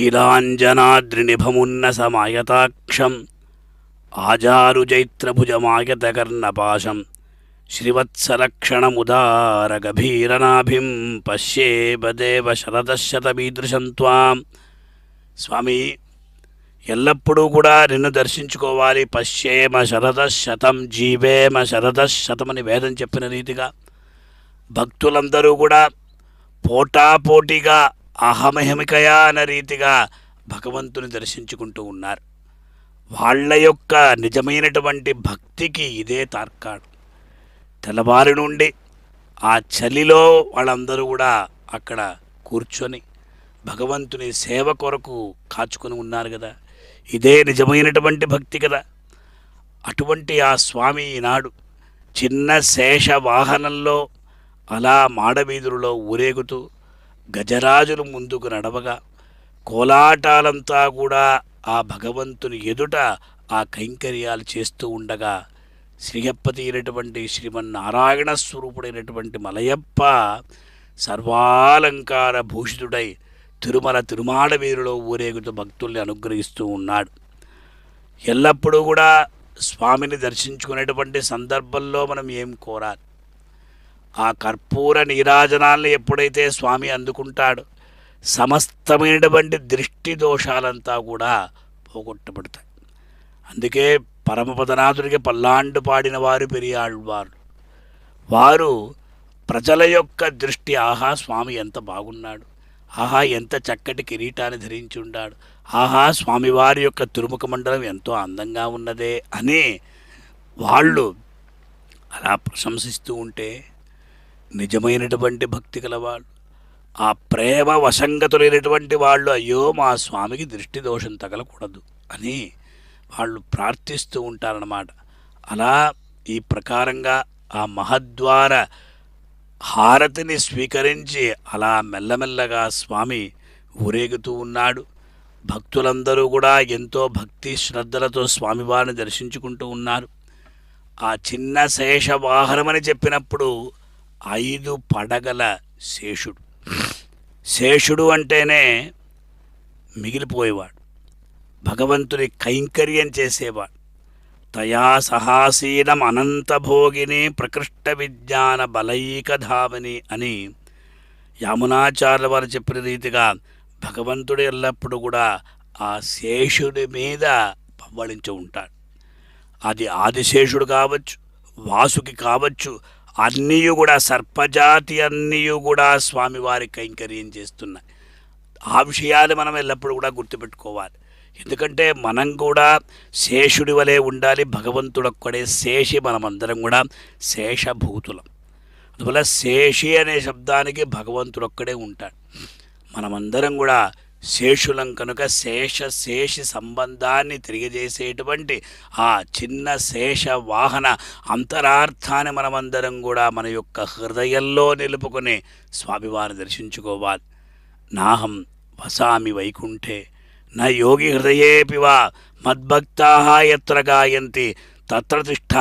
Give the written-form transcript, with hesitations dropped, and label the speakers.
Speaker 1: నీలాంజనాద్రినిభమున్నసమాయతాక్షం ఆజారుజైత్రభుజమాయతకర్ణపాశం శ్రీవత్సలక్షణముదారగభీరనాభిం పశ్యేమదేవ శరదశతమీదృశం త్వాం. స్వామి, ఎల్లప్పుడూ కూడా నిన్ను దర్శించుకోవాలి. పశ్యేమ శరదశతం జీవేమ శరదశతమని వేదం చెప్పిన రీతిగా భక్తులందరూ కూడా పోటాపోటీగా అహమహిమికయా అన్న రీతిగా భగవంతుని దర్శించుకుంటూ ఉన్నారు. వాళ్ళ యొక్క నిజమైనటువంటి భక్తికి ఇదే తార్కాణం. తెల్లవారి నుండి ఆ చలిలో వాళ్ళందరూ కూడా అక్కడ కూర్చొని భగవంతుని సేవ కొరకు కాచుకొని ఉన్నారు కదా. ఇదే నిజమైనటువంటి భక్తి కదా. అటువంటి ఆ స్వామి ఈనాడు చిన్న శేష వాహనంలో అలా మాడవీధులలో ఊరేగుతూ గజరాజులు ముందుకు నడవగా కోలాటాలంతా కూడా ఆ భగవంతుని ఎదుట ఆ కైంకర్యాలు చేస్తూ ఉండగా శ్రీయప్పతి అయినటువంటి శ్రీమన్నారాయణ స్వరూపుడైనటువంటి మలయప్ప సర్వాలంకార భూషితుడై తిరుమాడ వీరులో ఊరేగుతూ భక్తుల్ని అనుగ్రహిస్తూ ఉన్నాడు. ఎల్లప్పుడూ కూడా స్వామిని దర్శించుకునేటువంటి సందర్భంలో మనం ఏం కోరాలి? ఆ కర్పూర నీరాజనాల్ని ఎప్పుడైతే స్వామి అందుకుంటాడో సమస్తమైనటువంటి దృష్టి దోషాలంతా కూడా పోగొట్టబడతాయి. అందుకే పరమపదనాథుడికి పల్లాండు పాడిన వారు పెరియాళ్వారు. వారు ప్రజల యొక్క దృష్టి, ఆహా స్వామి ఎంత బాగున్నాడు, ఆహా ఎంత చక్కటి కిరీటాన్ని ధరించి ఉన్నాడు, ఆహా స్వామివారి యొక్క తిరుముఖ మండలం ఎంతో అందంగా ఉన్నదే అని వాళ్ళు అలా ప్రశంసిస్తూ ఉంటే నిజమైనటువంటి భక్తి గలవాళ్ళు, ఆ ప్రేమ వశంగతులైనటువంటి వాళ్ళు, అయ్యో మా స్వామికి దృష్టి దోషం తగలకూడదు అని వాళ్ళు ప్రార్థిస్తూ ఉంటారన్నమాట. అలా ఈ ప్రకారంగా ఆ మహద్వార హారతిని స్వీకరించి అలా మెల్లమెల్లగా స్వామి ఊరేగుతూ ఉన్నాడు. భక్తులందరూ కూడా ఎంతో భక్తి శ్రద్ధలతో స్వామివారిని దర్శించుకుంటూ ఉన్నారు. ఆ చిన్న శేష వాహనమని చెప్పినప్పుడు 5 పడగల శేషుడు. శేషుడు అంటేనే మిగిలిపోయేవాడు, భగవంతుని కైంకర్యం చేసేవాడు. తయా సహాసీనం అనంతభోగిని ప్రకృష్ట విజ్ఞాన బలైకధామని అని యామునాచార్యుల వారు చెప్పిన రీతిగా భగవంతుడు ఎల్లప్పుడూ కూడా ఆ శేషుడి మీద పవ్వళించి ఉంటాడు. అది ఆదిశేషుడు కావచ్చు, వాసుకి కావచ్చు, అన్నీ కూడా సర్పజాతి అన్నీ కూడా స్వామివారి కైంకర్యం చేస్తున్నాయి. ఆ విషయాలు మనం ఎల్లప్పుడూ కూడా గుర్తుపెట్టుకోవాలి. ఎందుకంటే మనం కూడా శేషుడి వలె ఉండాలి. భగవంతుడొక్కడే శేషి, మనమందరం కూడా శేషభూతులం. అందువల్ల శేషి అనే శబ్దానికి భగవంతుడొక్కడే ఉంటాడు. మనమందరం కూడా శేషులం కనుక శేషి సంబంధాన్ని తెలియజేసేటువంటి ఆ చిన్న శేష వాహన అంతరార్థాన్ని మనమందరం కూడా మన యొక్క హృదయంలో నిలుపుకొని స్వామివారిని దర్శించుకోవాలి. నాహం వసామి వైకుంఠే నా యోగి హృదయేపి వా మద్భక్తాః యత్ర గాయంతి తత్ర తిష్ఠామి